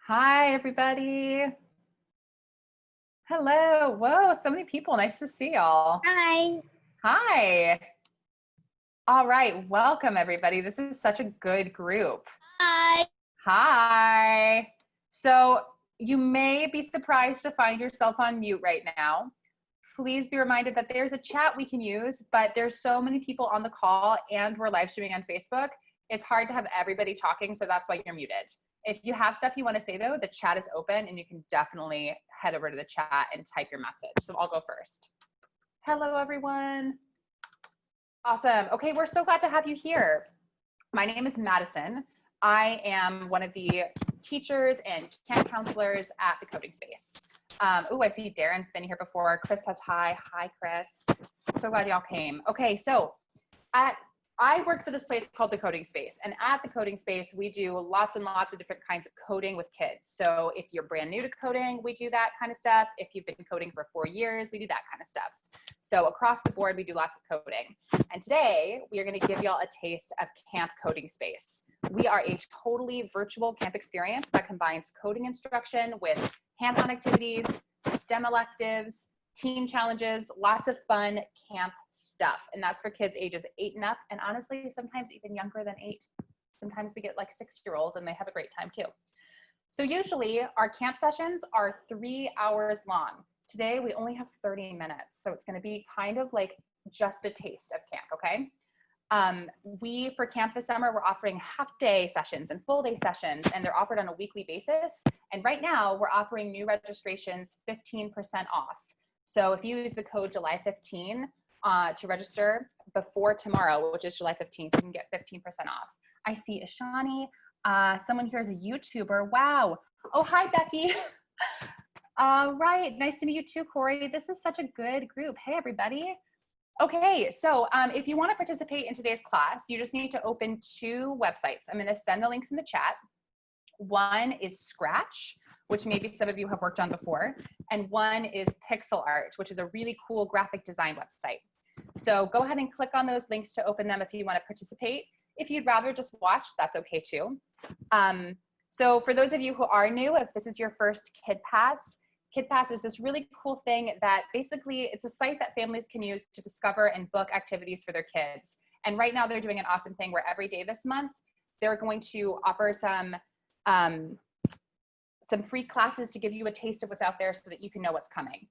Hi, everybody. Hello. Whoa, so many people. Nice to see y'all. Hi. Hi. All right. Welcome, everybody. This is such a good group. Hi. Hi. So you may be surprised to find yourself on mute right now. Please be reminded that there's a chat we can use, but there's so many people on the call and we're live streaming on Facebook. It's hard to have everybody talking, so that's why you're muted. If you have stuff you want to say, though, the chat is open and you can definitely head over to the chat and type your message. So I'll go first. Hello, everyone. Awesome. Okay, we're so glad to have you here. My name is Madison. I am one of the teachers and camp counselors at the Coding Space. I see Darren's been here before. Chris says hi. Hi, Chris. So glad y'all came. Okay, so I work for this place called the Coding Space, and at the Coding Space, we do lots and lots of different kinds of coding with kids. So if you're brand new to coding, we do that kind of stuff. If you've been coding for 4 years, we do that kind of stuff. So across the board, we do lots of coding. And today, we are going to give y'all a taste of Camp Coding Space. We are a totally virtual camp experience that combines coding instruction with hands-on activities, STEM electives, team challenges, lots of fun camp stuff. And that's for kids ages 8 and up, and honestly, sometimes even younger than 8. Sometimes we get like 6-year-olds and they have a great time too. So usually our camp sessions are 3 hours long. Today we only have 30 minutes. So it's gonna be kind of like just a taste of camp, okay? For camp this summer, we're offering half-day sessions and full-day sessions, and they're offered on a weekly basis. And right now we're offering new registrations 15% off. So if you use the code July 15 to register before tomorrow, which is July 15th, you can get 15% off. I see Ishani. Someone here is a YouTuber. Wow. Oh, hi, Becky. Right. Nice to meet you too, Corey. This is such a good group. Hey, everybody. Okay, so if you want to participate in today's class, you just need to open 2 websites. I'm going to send the links in the chat. One is Scratch, which maybe some of you have worked on before, and one is Pixel Art, which is a really cool graphic design website. So go ahead and click on those links to open them if you want to participate. If you'd rather just watch, that's okay too. So for those of you who are new, if this is your first KidPass is this really cool thing that basically it's a site that families can use to discover and book activities for their kids. And right now they're doing an awesome thing where every day this month, they're going to offer some free classes to give you a taste of what's out there so that you can know what's coming.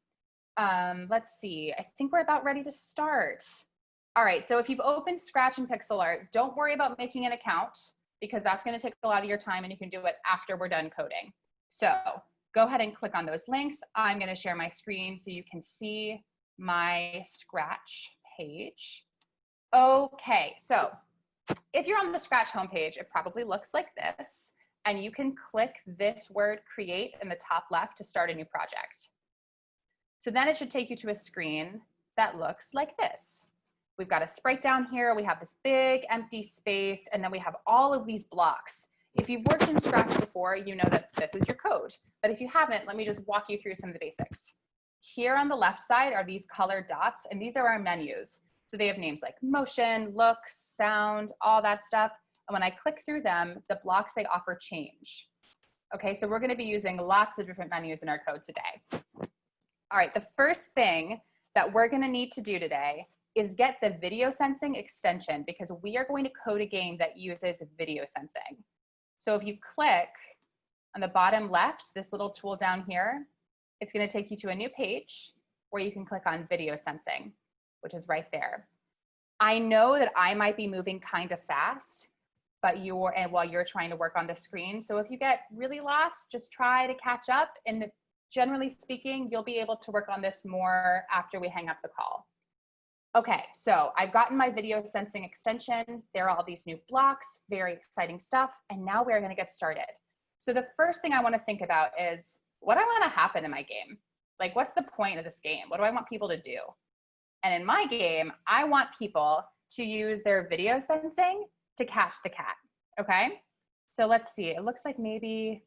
Let's see, I think we're about ready to start. All right, so if you've opened Scratch and Pixel Art, don't worry about making an account because that's gonna take a lot of your time and you can do it after we're done coding. So go ahead and click on those links. I'm gonna share my screen so you can see my Scratch page. Okay, so if you're on the Scratch homepage, it probably looks like this. And you can click this word create in the top left to start a new project. So then it should take you to a screen that looks like this. We've got a Sprite down here, we have this big empty space, and then we have all of these blocks. If you've worked in Scratch before, you know that this is your code. But if you haven't, let me just walk you through some of the basics. Here on the left side are these colored dots, and these are our menus. So they have names like motion, look, sound, all that stuff. And when I click through them, the blocks they offer change. Okay, so we're gonna be using lots of different menus in our code today. All right, the first thing that we're gonna need to do today is get the video sensing extension because we are going to code a game that uses video sensing. So if you click on the bottom left, this little tool down here, it's gonna take you to a new page where you can click on video sensing, which is right there. I know that I might be moving kind of fast, but while you're trying to work on the screen. So if you get really lost, just try to catch up. And generally speaking, you'll be able to work on this more after we hang up the call. Okay, so I've gotten my video sensing extension. There are all these new blocks, very exciting stuff. And now we're gonna get started. So the first thing I wanna think about is, what do I wanna happen in my game? Like, what's the point of this game? What do I want people to do? And in my game, I want people to use their video sensing to catch the cat, okay? So let's see, it looks like maybe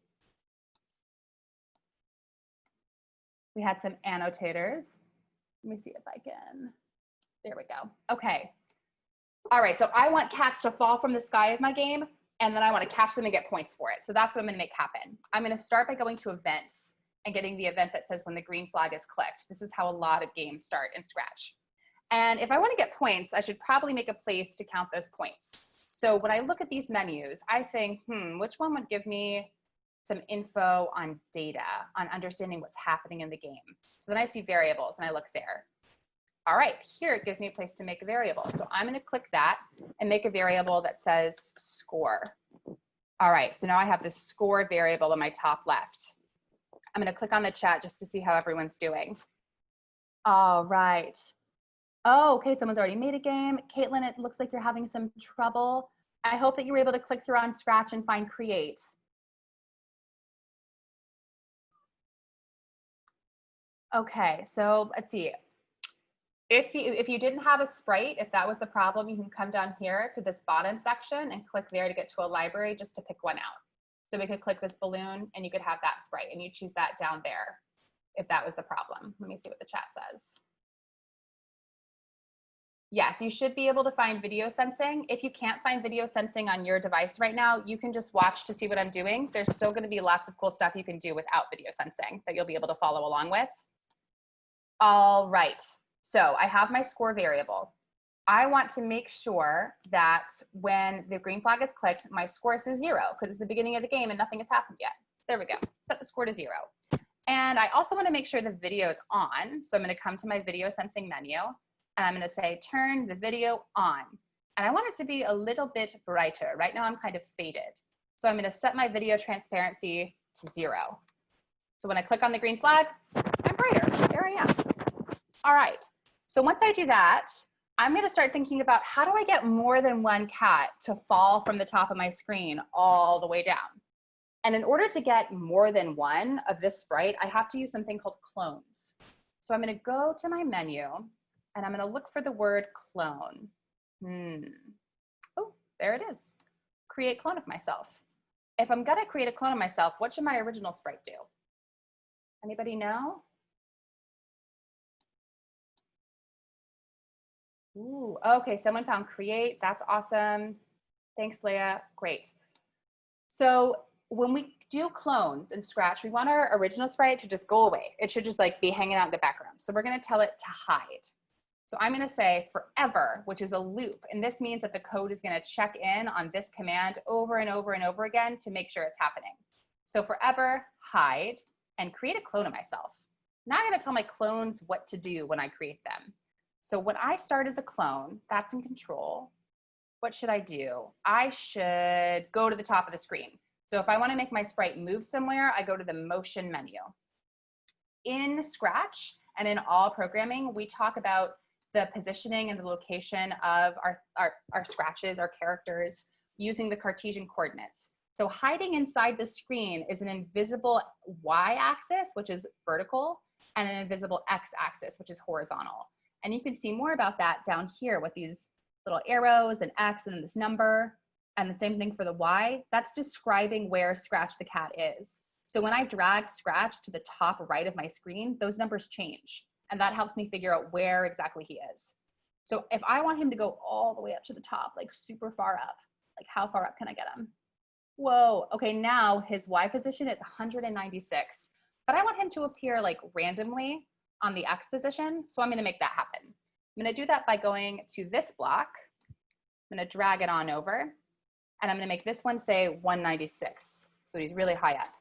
we had some annotators. Let me see if I can, there we go, okay. All right, so I want cats to fall from the sky of my game and then I want to catch them and get points for it. So that's what I'm going to make happen. I'm going to start by going to events and getting the event that says when the green flag is clicked. This is how a lot of games start in Scratch. And if I want to get points, I should probably make a place to count those points. So when I look at these menus, I think, which one would give me some info on data, on understanding what's happening in the game? So then I see variables and I look there. All right, here it gives me a place to make a variable. So I'm going to click that and make a variable that says score. All right, so now I have this score variable in my top left. I'm going to click on the chat just to see how everyone's doing. All right. Oh, okay, someone's already made a game. Caitlin, it looks like you're having some trouble. I hope that you were able to click through on Scratch and find create. Okay, so let's see. If you didn't have a Sprite, if that was the problem, you can come down here to this bottom section and click there to get to a library just to pick one out. So we could click this balloon and you could have that Sprite and you choose that down there if that was the problem. Let me see what the chat says. Yes, you should be able to find video sensing. If you can't find video sensing on your device right now, you can just watch to see what I'm doing. There's still going to be lots of cool stuff you can do without video sensing that you'll be able to follow along with. All right, so I have my score variable. I want to make sure that when the green flag is clicked, my score says 0 because it's the beginning of the game and nothing has happened yet. So there we go, set the score to 0. And I also want to make sure the video is on. So I'm going to come to my video sensing menu and I'm going to say turn the video on. And I want it to be a little bit brighter. Right now I'm kind of faded. So I'm going to set my video transparency to 0. So when I click on the green flag, I'm brighter. There I am. All right. So once I do that, I'm going to start thinking about how do I get more than one cat to fall from the top of my screen all the way down. And in order to get more than one of this sprite, I have to use something called clones. So I'm going to go to my menu and I'm going to look for the word clone. Oh, there it is. Create clone of myself. If I'm going to create a clone of myself, what should my original sprite do? Anybody know? Ooh, okay, someone found create. That's awesome. Thanks, Leah. Great. So when we do clones in Scratch, we want our original sprite to just go away. It should just like be hanging out in the background. So we're going to tell it to hide. So I'm going to say forever, which is a loop. And this means that the code is going to check in on this command over and over and over again to make sure it's happening. So forever, hide, and create a clone of myself. Now I'm going to tell my clones what to do when I create them. So when I start as a clone, that's in control. What should I do? I should go to the top of the screen. So if I want to make my sprite move somewhere, I go to the motion menu. In Scratch and in all programming, we talk about the positioning and the location of our scratches, our characters, using the Cartesian coordinates. So hiding inside the screen is an invisible y-axis, which is vertical, and an invisible x-axis, which is horizontal. And you can see more about that down here with these little arrows and X and this number, and the same thing for the Y. That's describing where Scratch the cat is. So when I drag Scratch to the top right of my screen, those numbers change. And that helps me figure out where exactly he is. So if I want him to go all the way up to the top, like super far up, like how far up can I get him? Whoa, okay, now his Y position is 196, but I want him to appear like randomly on the X position, so I'm going to make that happen. I'm going to do that by going to this block. I'm going to drag it on over, and I'm going to make this one say 196, so he's really high up.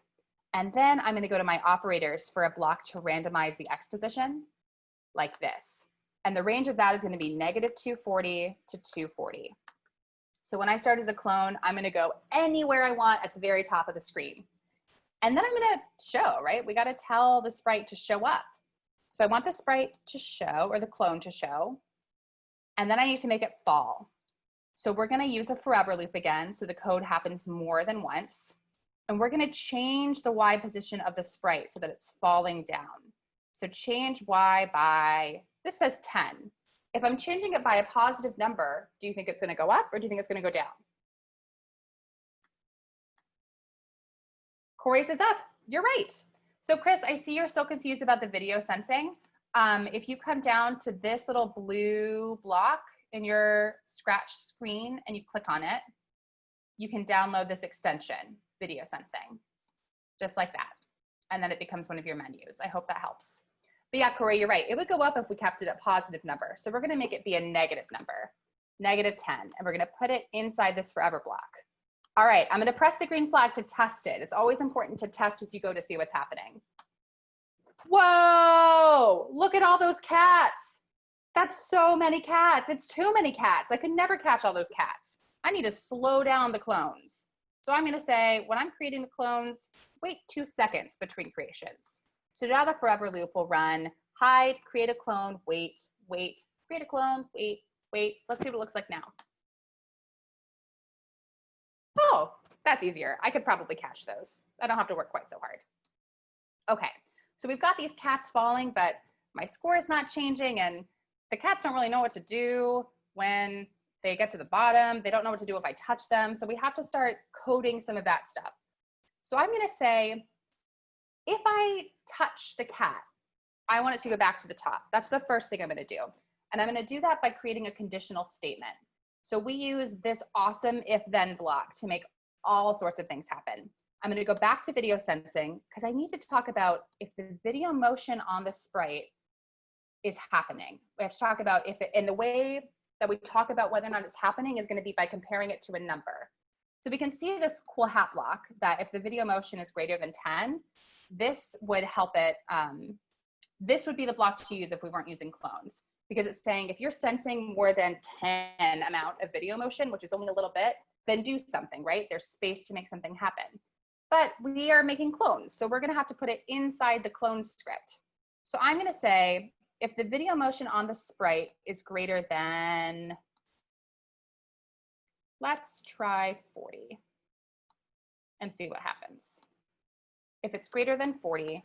And then I'm going to go to my operators for a block to randomize the X position, like this. And the range of that is going to be -240 to 240. So when I start as a clone, I'm going to go anywhere I want at the very top of the screen. And then I'm going to show, right? We got to tell the sprite to show up. So I want the sprite to show, or the clone to show, and then I need to make it fall. So we're going to use a forever loop again, so the code happens more than once. And we're going to change the Y position of the sprite so that it's falling down. So change Y by, this says 10. If I'm changing it by a positive number, do you think it's going to go up or do you think it's going to go down? Corey says up. You're right. So Chris, I see you're still confused about the video sensing. If you come down to this little blue block in your Scratch screen and you click on it, you can download this extension, video sensing, just like that. And then it becomes one of your menus. I hope that helps. But yeah, Corey, you're right. It would go up if we kept it a positive number. So we're gonna make it be a negative number, -10, and we're gonna put it inside this forever block. All right, I'm gonna press the green flag to test it. It's always important to test as you go to see what's happening. Whoa, look at all those cats. That's so many cats. It's too many cats. I could never catch all those cats. I need to slow down the clones. So I'm gonna say, when I'm creating the clones, wait 2 seconds between creations. So now the forever loop will run, hide, create a clone, wait, wait, create a clone, wait, wait. Let's see what it looks like now. Oh, that's easier. I could probably catch those. I don't have to work quite so hard. Okay, so we've got these cats falling, but my score is not changing, and the cats don't really know what to do when they get to the bottom. They don't know what to do if I touch them. So we have to start coding some of that stuff. So I'm gonna say, if I touch the cat, I want it to go back to the top. That's the first thing I'm gonna do. And I'm gonna do that by creating a conditional statement. So we use this awesome if-then block to make all sorts of things happen. I'm gonna go back to video sensing because I need to talk about if the video motion on the sprite is happening. We have to talk about if it, and the way that we talk about whether or not it's happening is gonna be by comparing it to a number. So we can see this cool hat block that if the video motion is greater than 10, this would help it, this would be the block to use if we weren't using clones. Because it's saying if you're sensing more than 10 amount of video motion, which is only a little bit, then do something, right? There's space to make something happen. But we are making clones, so we're gonna have to put it inside the clone script. So I'm gonna say, if the video motion on the sprite is greater than, let's try 40 and see what happens. If it's greater than 40,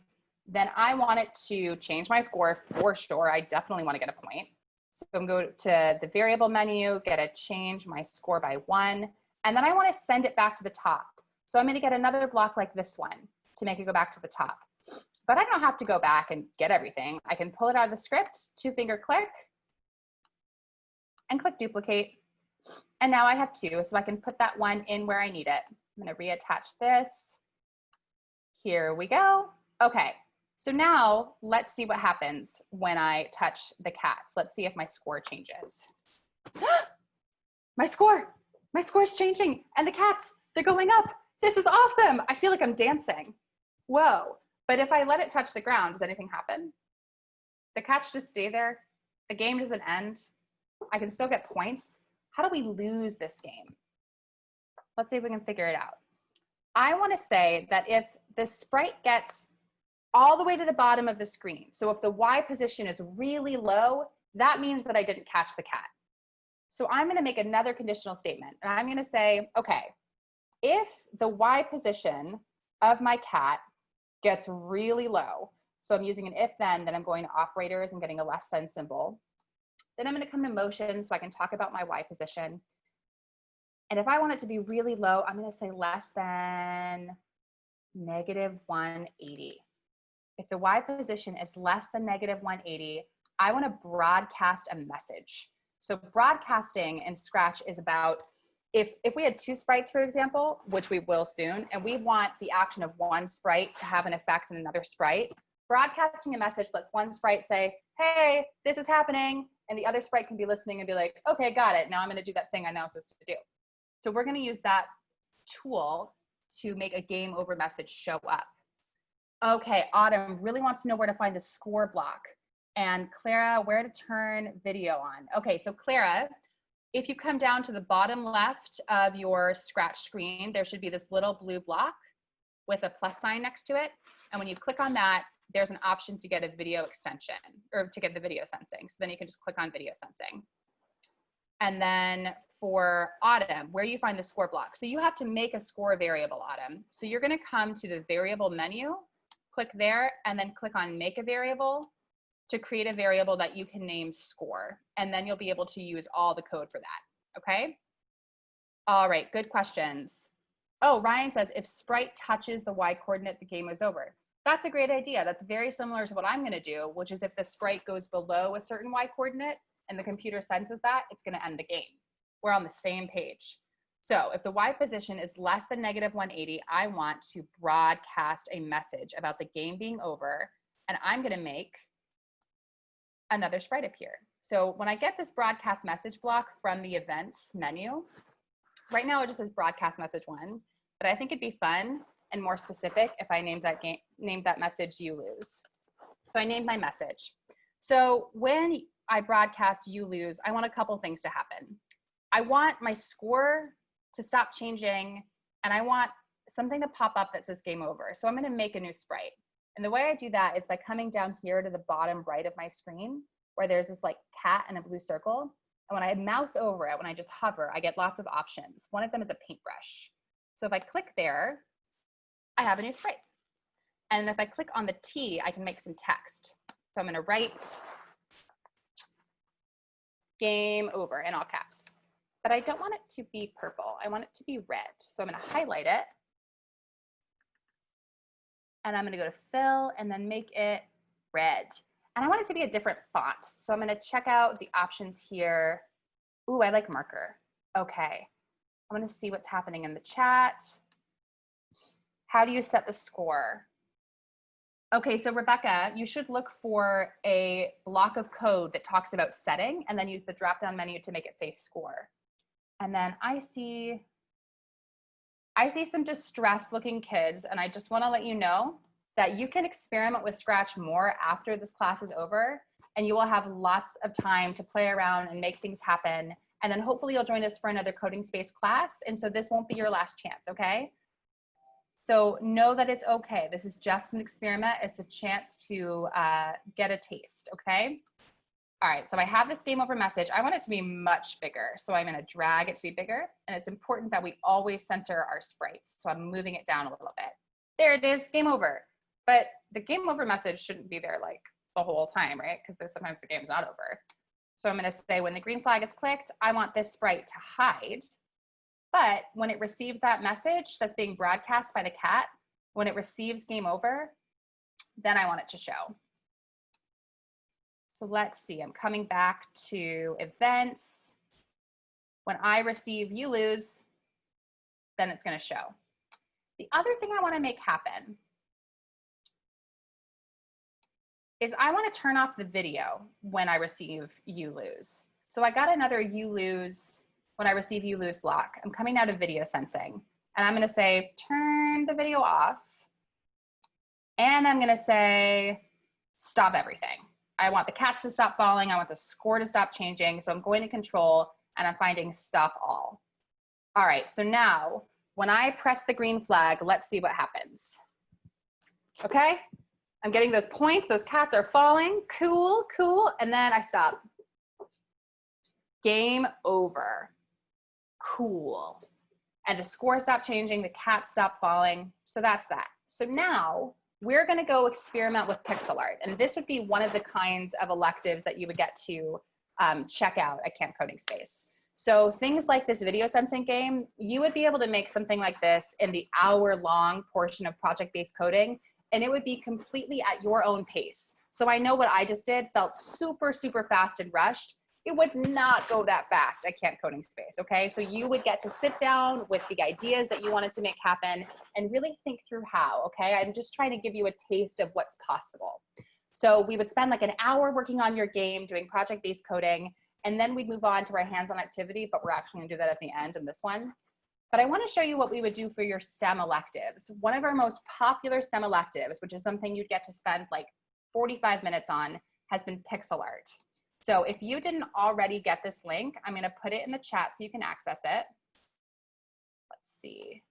then I want it to change my score for sure. I definitely want to get a point. So I'm going to the variable menu, get a change my score by 1, and then I want to send it back to the top. So I'm going to get another block like this one to make it go back to the top. But I don't have to go back and get everything. I can pull it out of the script, 2-finger click, and click duplicate. And now I have 2, so I can put that one in where I need it. I'm going to reattach this. Here we go. Okay. So now let's see what happens when I touch the cats. Let's see if my score changes. My score is changing, and the cats, they're going up. This is awesome. I feel like I'm dancing. Whoa. But if I let it touch the ground, does anything happen? The cats just stay there. The game doesn't end. I can still get points. How do we lose this game? Let's see if we can figure it out. I want to say that if the sprite gets all the way to the bottom of the screen, so if the Y position is really low, that means that I didn't catch the cat. So I'm going to make another conditional statement, and I'm going to say, okay, if the Y position of my cat gets really low, so I'm using an if then I'm going to operators and getting a less than symbol. Then I'm going to come to motion so I can talk about my Y position. And if I want it to be really low, I'm going to say less than -180. If the Y position is less than -180, I want to broadcast a message. So broadcasting in Scratch is about, if we had 2 sprites, for example, which we will soon, and we want the action of one sprite to have an effect in another sprite, broadcasting a message lets one sprite say, hey, this is happening, and the other sprite can be listening and be like, okay, got it. Now I'm going to do that thing I know I'm supposed to do. So we're going to use that tool to make a game over message show up. Okay, Autumn really wants to know where to find the score block. And Clara, where to turn video on. Okay, so Clara, if you come down to the bottom left of your Scratch screen, there should be this little blue block with a plus sign next to it. And when you click on that, there's an option to get a video extension, or to get the video sensing. So then you can just click on video sensing. And then for Autumn, where you find the score block. So you have to make a score variable, Autumn. So you're going to come to the variable menu, click there, and then click on make a variable to create a variable that you can name score. And then you'll be able to use all the code for that. Okay. All right. Good questions. Oh, Ryan says if sprite touches the Y coordinate, the game is over. That's a great idea. That's very similar to what I'm going to do, which is if the sprite goes below a certain Y coordinate and the computer senses that, it's going to end the game. We're on the same page. So if the Y position is less than -180, I want to broadcast a message about the game being over, and I'm gonna make another sprite appear. So when I get this broadcast message block from the events menu, right now it just says broadcast message 1, but I think it'd be fun and more specific if I named that message "you lose." So I named my message. So when I broadcast "you lose," I want a couple things to happen. I want my score to stop changing, and I want something to pop up that says "game over." So I'm going to make a new sprite. And the way I do that is by coming down here to the bottom right of my screen, where there's this like cat and a blue circle. And when I mouse over it, when I just hover, I get lots of options. One of them is a paintbrush. So if I click there, I have a new sprite. And if I click on the T, I can make some text. So I'm going to write "game over" in all caps. But I don't want it to be purple. I want it to be red. So I'm going to highlight it. And I'm going to go to fill and then make it red. And I want it to be a different font. So I'm going to check out the options here. Ooh, I like marker. Okay. I'm going to see what's happening in the chat. How do you set the score? Okay, so Rebecca, you should look for a block of code that talks about setting and then use the drop-down menu to make it say score. And then I see some distressed looking kids, and I just want to let you know that you can experiment with Scratch more after this class is over, and you will have lots of time to play around and make things happen. And then hopefully you'll join us for another coding space class. And so this won't be your last chance, okay? So know that it's okay. This is just an experiment. It's a chance to get a taste, okay? All right, so I have this game over message. I want it to be much bigger. So I'm gonna drag it to be bigger. And it's important that we always center our sprites. So I'm moving it down a little bit. There it is, game over. But the game over message shouldn't be there like the whole time, right? Because sometimes the game's not over. So I'm gonna say when the green flag is clicked, I want this sprite to hide. But when it receives that message that's being broadcast by the cat, when it receives game over, then I want it to show. So let's see, I'm coming back to events. When I receive "you lose," then it's gonna show. The other thing I wanna make happen is I wanna turn off the video when I receive "you lose." So I got another "you lose" when I receive "you lose" block. I'm coming out of video sensing, and I'm gonna say, turn the video off. And I'm gonna say, stop everything. I want the cats to stop falling. I want the score to stop changing. So I'm going to control, and I'm finding stop all. All right, so now when I press the green flag, let's see what happens. Okay, I'm getting those points. Those cats are falling. Cool, cool. And then I stop. Game over. Cool. And the score stopped changing. The cats stopped falling. So that's that. So now we're going to go experiment with pixel art. And this would be one of the kinds of electives that you would get to check out at Camp Coding Space. So things like this video sensing game, you would be able to make something like this in the hour-long portion of project-based coding, and it would be completely at your own pace. So I know what I just did felt super, super fast and rushed. It would not go that fast at Camp Coding Space, okay? So you would get to sit down with the ideas that you wanted to make happen and really think through how, okay? I'm just trying to give you a taste of what's possible. So we would spend like an hour working on your game, doing project-based coding, and then we'd move on to our hands-on activity, but we're actually gonna do that at the end in this one. But I wanna show you what we would do for your STEM electives. One of our most popular STEM electives, which is something you'd get to spend like 45 minutes on, has been pixel art. So if you didn't already get this link, I'm gonna put it in the chat so you can access it. Let's see.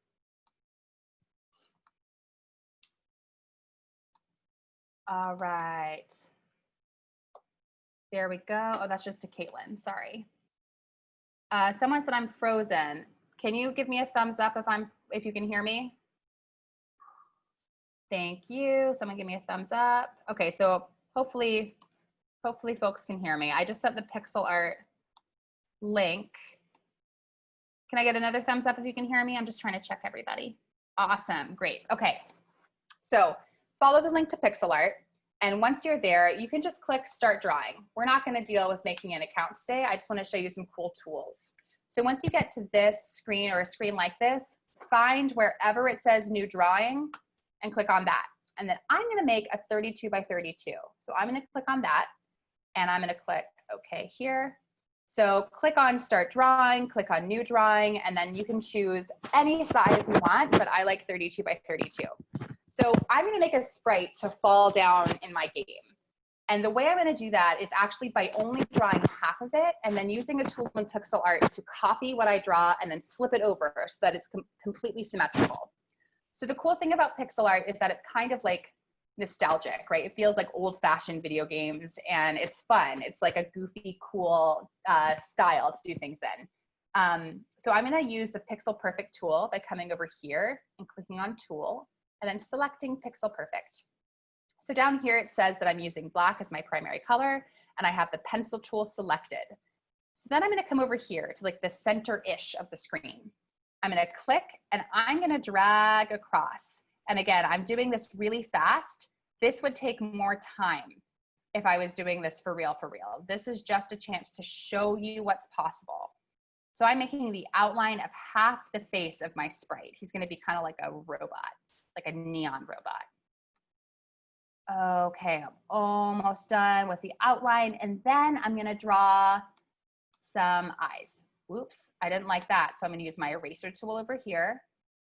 All right. There we go. Oh, that's just to Caitlin, sorry. Someone said I'm frozen. Can you give me a thumbs up if you can hear me? Thank you. Someone give me a thumbs up. Okay, so hopefully folks can hear me. I just sent the pixel art link. Can I get another thumbs up if you can hear me? I'm just trying to check everybody. Awesome, great. Okay, so follow the link to pixel art. And once you're there, you can just click start drawing. We're not gonna deal with making an account today. I just wanna show you some cool tools. So once you get to this screen or a screen like this, find wherever it says new drawing and click on that. And then I'm gonna make a 32 by 32. So I'm gonna click on that and I'm gonna click okay here. So click on start drawing, click on new drawing, and then you can choose any size you want, but I like 32 by 32. So I'm gonna make a sprite to fall down in my game. And the way I'm gonna do that is actually by only drawing half of it and then using a tool in pixel art to copy what I draw and then flip it over so that it's completely symmetrical. So the cool thing about pixel art is that it's kind of like nostalgic, right? It feels like old-fashioned video games and it's fun. It's like a goofy, cool style to do things in. So I'm gonna use the Pixel Perfect tool by coming over here and clicking on Tool and then selecting Pixel Perfect. So down here it says that I'm using black as my primary color and I have the pencil tool selected. So then I'm gonna come over here to like the center-ish of the screen. I'm gonna click and I'm gonna drag across. And again, I'm doing this really fast. This would take more time if I was doing this for real, for real. This is just a chance to show you what's possible. So I'm making the outline of half the face of my sprite. He's gonna be kind of like a robot, like a neon robot. Okay, I'm almost done with the outline. And then I'm gonna draw some eyes. Oops, I didn't like that. So I'm gonna use my eraser tool over here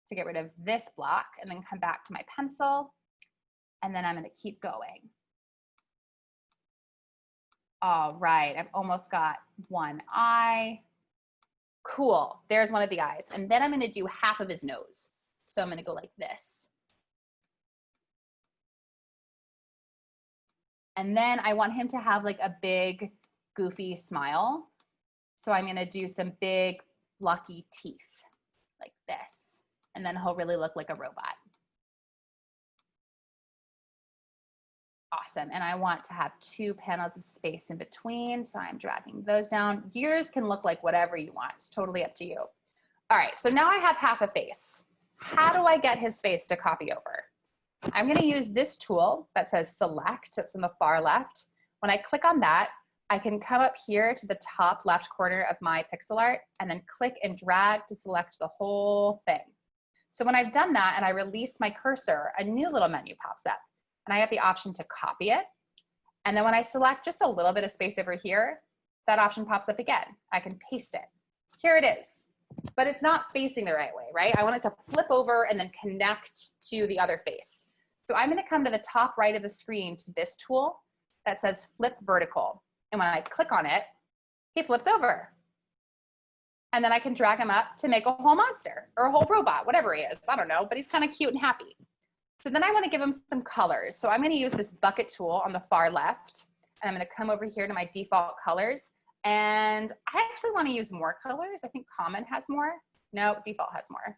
to get rid of this block and then come back to my pencil. And then I'm gonna keep going. All right, I've almost got one eye. Cool, there's one of the eyes. And then I'm gonna do half of his nose. So I'm gonna go like this. And then I want him to have like a big, goofy smile. So I'm gonna do some big, blocky teeth like this. And then he'll really look like a robot. Awesome, and I want to have 2 panels of space in between, so I'm dragging those down. Yours can look like whatever you want, it's totally up to you. All right, so now I have half a face. How do I get his face to copy over? I'm gonna use this tool that says select, it's in the far left. When I click on that, I can come up here to the top left corner of my pixel art and then click and drag to select the whole thing. So when I've done that and I release my cursor, a new little menu pops up and I have the option to copy it. And then when I select just a little bit of space over here, that option pops up again. I can paste it. Here it is, but it's not facing the right way, right? I want it to flip over and then connect to the other face. So I'm gonna come to the top right of the screen to this tool that says flip vertical. And when I click on it, he flips over. And then I can drag him up to make a whole monster or a whole robot, whatever he is, I don't know, but he's kind of cute and happy. So then I want to give him some colors. So I'm going to use this bucket tool on the far left, and I'm going to come over here to my default colors. And I actually want to use more colors. I think common has more. No, default has more.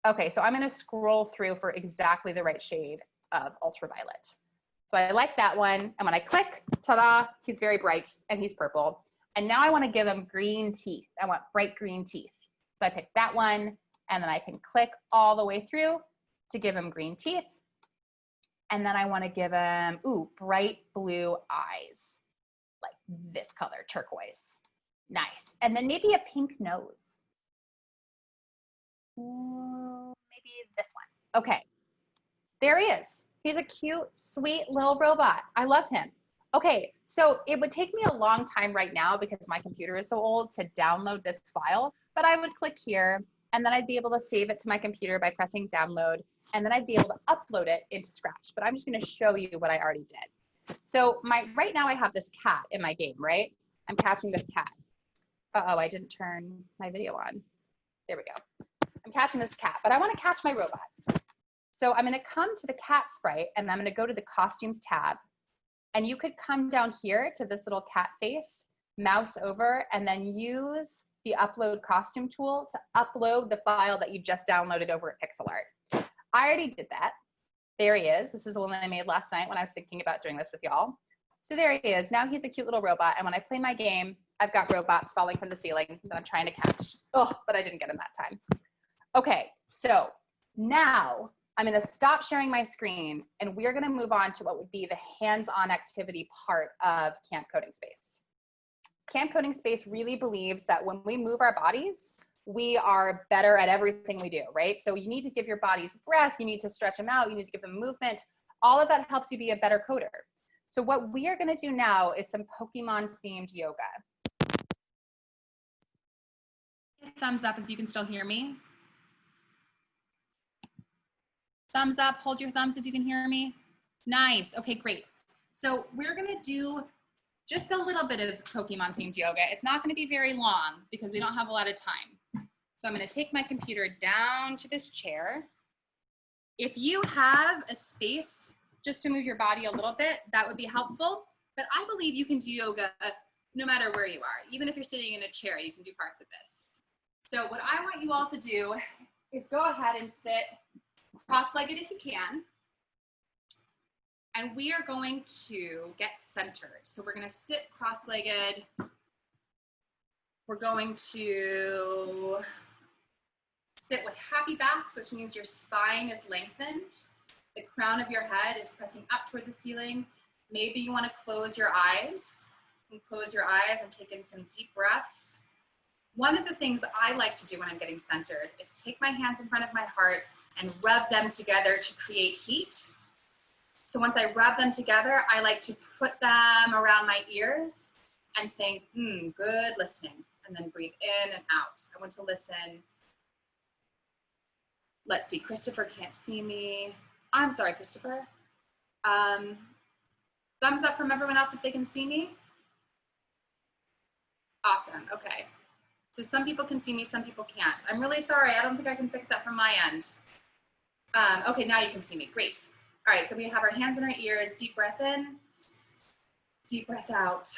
Okay, so I'm going to scroll through for exactly the right shade of ultraviolet. So I like that one. And when I click, ta-da, he's very bright and he's purple. And now I want to give him green teeth. I want bright green teeth. So I pick that one, and then I can click all the way through to give him green teeth. And then I want to give him, ooh, bright blue eyes, like this color, turquoise. Nice. And then maybe a pink nose. Ooh, maybe this one. Okay, there he is. He's a cute, sweet little robot. I love him. Okay, so it would take me a long time right now because my computer is so old to download this file, but I would click here and then I'd be able to save it to my computer by pressing download, and then I'd be able to upload it into Scratch. But I'm just gonna show you what I already did. So right now I have this cat in my game, right? I'm catching this cat. Uh-oh, I didn't turn my video on. There we go. I'm catching this cat, but I wanna catch my robot. So I'm gonna come to the cat sprite and I'm gonna go to the costumes tab. And you could come down here to this little cat face, mouse over, and then use the upload costume tool to upload the file that you just downloaded over at Pixel Art. I already did that. There he is. This is the one that I made last night when I was thinking about doing this with y'all. So there he is. Now he's a cute little robot. And when I play my game, I've got robots falling from the ceiling that I'm trying to catch. Oh, but I didn't get him that time. Okay, so now I'm gonna stop sharing my screen and we're gonna move on to what would be the hands-on activity part of Camp Coding Space. Camp Coding Space really believes that when we move our bodies, we are better at everything we do, right? So you need to give your bodies breath, you need to stretch them out, you need to give them movement. All of that helps you be a better coder. So what we are going to do now is some Pokemon themed yoga. Thumbs up if you can still hear me. Thumbs up, hold your thumbs if you can hear me. Nice, okay, great. So we're going to do just a little bit of Pokemon themed yoga. It's not going to be very long because we don't have a lot of time. So I'm going to take my computer down to this chair. If you have a space just to move your body a little bit, that would be helpful. But I believe you can do yoga no matter where you are. Even if you're sitting in a chair, you can do parts of this. So what I want you all to do is go ahead and sit cross-legged if you can. And we are going to get centered. So we're going to sit cross-legged. We're going to sit with happy back, which means your spine is lengthened. The crown of your head is pressing up toward the ceiling. Maybe you want to close your eyes. You can close your eyes and take in some deep breaths. One of the things I like to do when I'm getting centered is take my hands in front of my heart and rub them together to create heat. So once I rub them together, I like to put them around my ears and think, good listening. And then breathe in and out. I want to listen. Let's see, Christopher can't see me. I'm sorry, Christopher. Thumbs up from everyone else if they can see me. Awesome, okay. So some people can see me, some people can't. I'm really sorry, I don't think I can fix that from my end. Okay, now you can see me, great. All right, so we have our hands in our ears, deep breath in, deep breath out.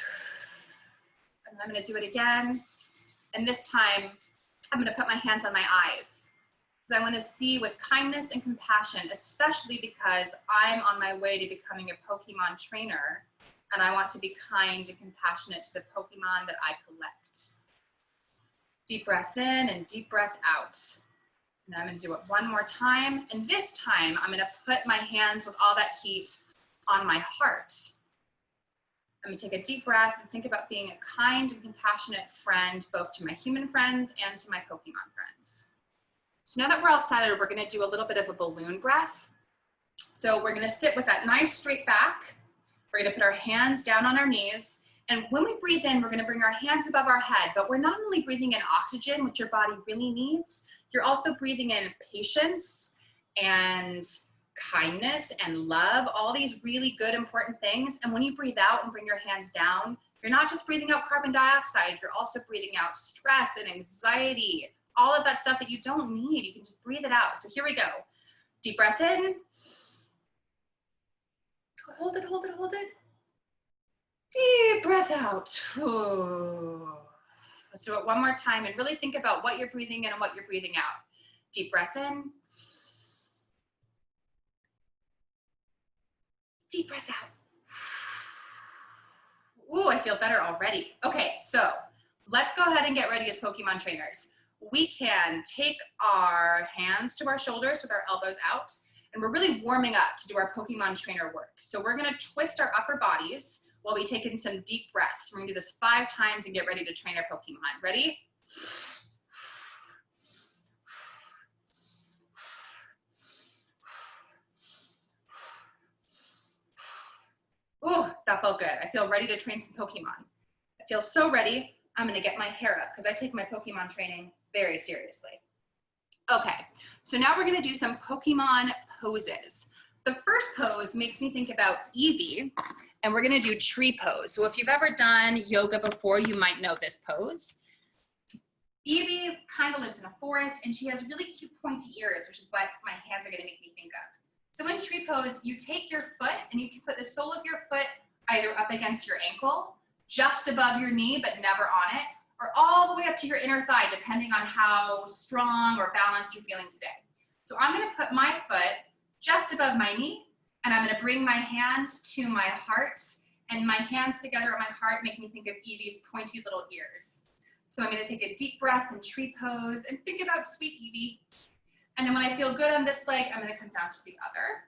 And I'm gonna do it again. And this time, I'm gonna put my hands on my eyes. Because I wanna see with kindness and compassion, especially because I'm on my way to becoming a Pokemon trainer, and I want to be kind and compassionate to the Pokemon that I collect. Deep breath in and deep breath out. And I'm gonna do it one more time. And this time, I'm gonna put my hands with all that heat on my heart. I'm gonna take a deep breath and think about being a kind and compassionate friend, both to my human friends and to my Pokemon friends. So now that we're all centered, we're gonna do a little bit of a balloon breath. So we're gonna sit with that nice straight back. We're gonna put our hands down on our knees. And when we breathe in, we're gonna bring our hands above our head, but we're not only breathing in oxygen, which your body really needs, you're also breathing in patience and kindness and love, all these really good, important things. And when you breathe out and bring your hands down, you're not just breathing out carbon dioxide, you're also breathing out stress and anxiety, all of that stuff that you don't need. You can just breathe it out. So here we go. Deep breath in. Hold it, hold it, hold it. Deep breath out. Ooh. Let's do it one more time and really think about what you're breathing in and what you're breathing out. Deep breath in. Deep breath out. Ooh, I feel better already. Okay, so let's go ahead and get ready as Pokemon trainers. We can take our hands to our shoulders with our elbows out, and we're really warming up to do our Pokemon trainer work. So we're gonna twist our upper bodies while we take in some deep breaths. We're gonna do this 5 times and get ready to train our Pokemon. Ready? Ooh, that felt good. I feel ready to train some Pokemon. I feel so ready. I'm gonna get my hair up because I take my Pokemon training very seriously. Okay, so now we're gonna do some Pokemon poses. The first pose makes me think about Eevee, and we're gonna do tree pose. So if you've ever done yoga before, you might know this pose. Eevee kind of lives in a forest, and she has really cute pointy ears, which is what my hands are gonna make me think of. So in tree pose, you take your foot and you can put the sole of your foot either up against your ankle, just above your knee, but never on it, or all the way up to your inner thigh, depending on how strong or balanced you're feeling today. So I'm gonna put my foot just above my knee, and I'm gonna bring my hands to my heart, and my hands together at my heart make me think of Eevee's pointy little ears. So I'm gonna take a deep breath in tree pose and think about sweet Eevee. And then when I feel good on this leg, I'm gonna come down to the other.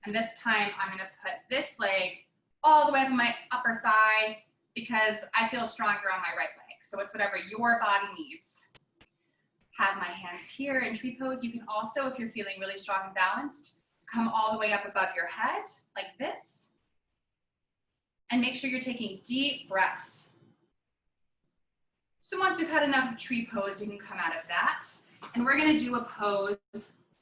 And this time I'm gonna put this leg all the way up on my upper thigh, because I feel stronger on my right leg. So it's whatever your body needs. Have my hands here in tree pose. You can also, if you're feeling really strong and balanced, come all the way up above your head like this. And make sure you're taking deep breaths. So once we've had enough of tree pose, we can come out of that. And we're gonna do a pose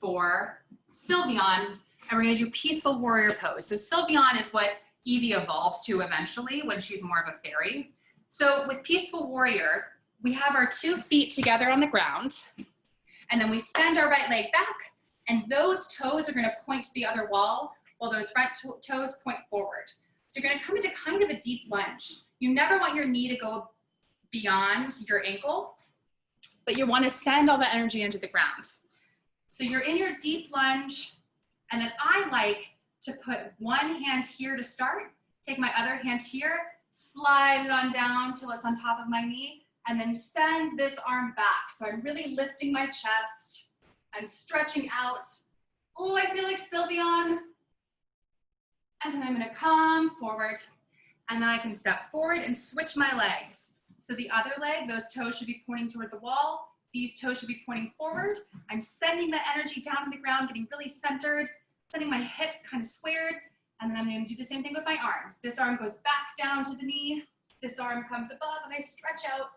for Sylveon, and we're gonna do peaceful warrior pose. So Sylveon is what Evie evolves to eventually when she's more of a fairy. So with peaceful warrior, we have our 2 feet together on the ground, and then we send our right leg back, and those toes are gonna point to the other wall while those front toes point forward. So you're gonna come into kind of a deep lunge. You never want your knee to go beyond your ankle, but you wanna send all the energy into the ground. So you're in your deep lunge, and then I like to put one hand here to start, take my other hand here, slide it on down till it's on top of my knee, and then send this arm back. So I'm really lifting my chest, I'm stretching out. Oh, I feel like Sylveon. And then I'm gonna come forward, and then I can step forward and switch my legs. So the other leg, those toes should be pointing toward the wall. These toes should be pointing forward. I'm sending the energy down to the ground, getting really centered, sending my hips kind of squared, and then I'm gonna do the same thing with my arms. This arm goes back down to the knee. This arm comes above, and I stretch out.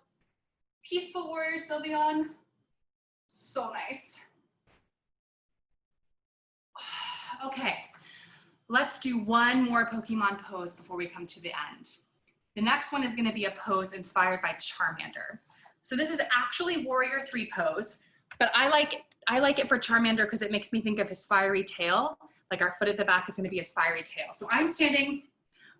Peaceful warrior, Sylveon. So nice. Okay, let's do one more Pokemon pose before we come to the end. The next one is gonna be a pose inspired by Charmander. So this is actually Warrior 3 pose, but I like it for Charmander because it makes me think of his fiery tail. Like our foot at the back is gonna be his fiery tail. So I'm standing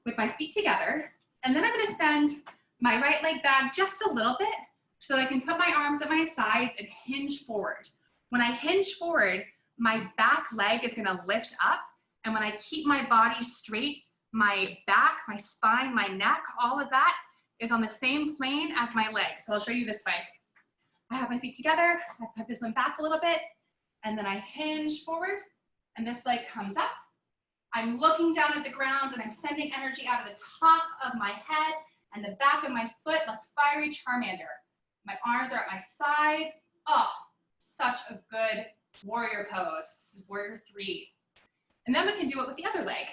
with my feet together, and then I'm gonna send my right leg back just a little bit so that I can put my arms at my sides and hinge forward. When I hinge forward, my back leg is gonna lift up, and when I keep my body straight, my back, my spine, my neck, all of that is on the same plane as my leg. So I'll show you this way. I have my feet together, I put this one back a little bit, and then I hinge forward, and this leg comes up. I'm looking down at the ground, and I'm sending energy out of the top of my head and the back of my foot like fiery Charmander. My arms are at my sides. Oh, such a good warrior pose. This is Warrior 3. And then we can do it with the other leg.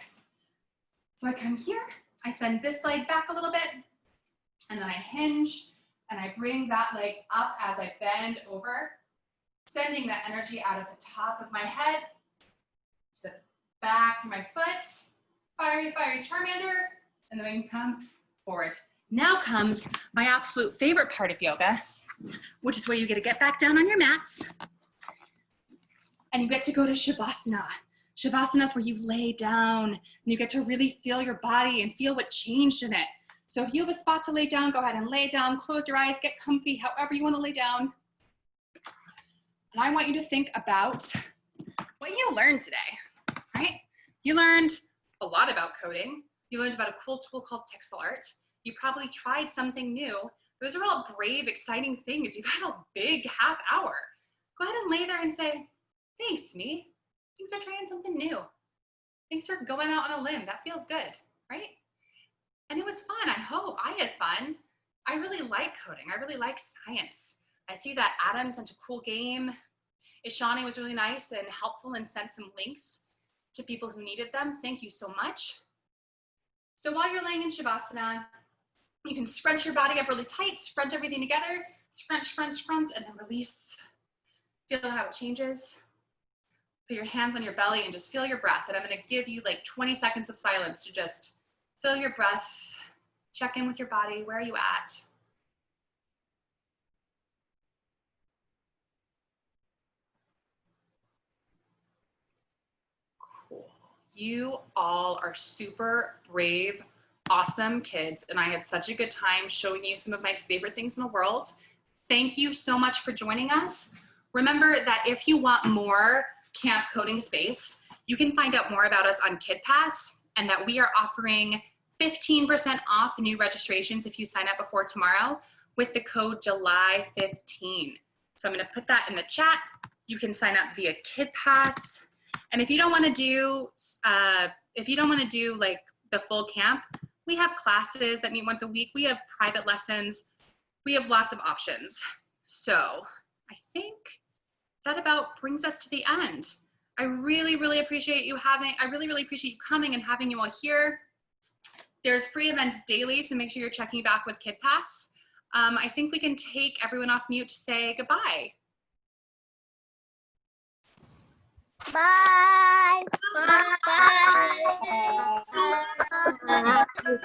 So I come here, I send this leg back a little bit, and then I hinge, and I bring that leg up as I bend over, sending that energy out of the top of my head to the back of my foot, fiery, fiery Charmander, and then I can come forward. Now comes my absolute favorite part of yoga, which is where you get to get back down on your mats, and you get to go to Shavasana. Shavasana is where you lay down, and you get to really feel your body and feel what changed in it. So if you have a spot to lay down, go ahead and lay down, close your eyes, get comfy, however you want to lay down. And I want you to think about what you learned today, right? You learned a lot about coding. You learned about a cool tool called pixel art. You probably tried something new. Those are all brave, exciting things. You've had a big half hour. Go ahead and lay there and say, thanks, me. Thanks for trying something new. Thanks for going out on a limb. That feels good, right? And it was fun. I hope I had fun. I really like coding. I really like science. I see that Adam sent a cool game. Ishani was really nice and helpful and sent some links to people who needed them. Thank you so much. So while you're laying in Shavasana, you can scrunch your body up really tight, scrunch everything together, scrunch, scrunch, scrunch, and then release. Feel how it changes. Put your hands on your belly and just feel your breath. And I'm gonna give you like 20 seconds of silence to just feel your breath, check in with your body. Where are you at? Cool. You all are super brave, awesome kids, and I had such a good time showing you some of my favorite things in the world. Thank you so much for joining us. Remember that if you want more camp coding space, you can find out more about us on KidPass, and that we are offering 15% off new registrations if you sign up before tomorrow with the code July15. So I'm gonna put that in the chat. You can sign up via KidPass. And if you don't wanna do like the full camp, We have classes that meet once a week. We have private lessons. We have lots of options. So I think that about brings us to the end. I really, really appreciate you coming and having you all here. There's free events daily, so make sure you're checking back with KidPass. I think we can take everyone off mute to say goodbye. Bye. Bye. Bye.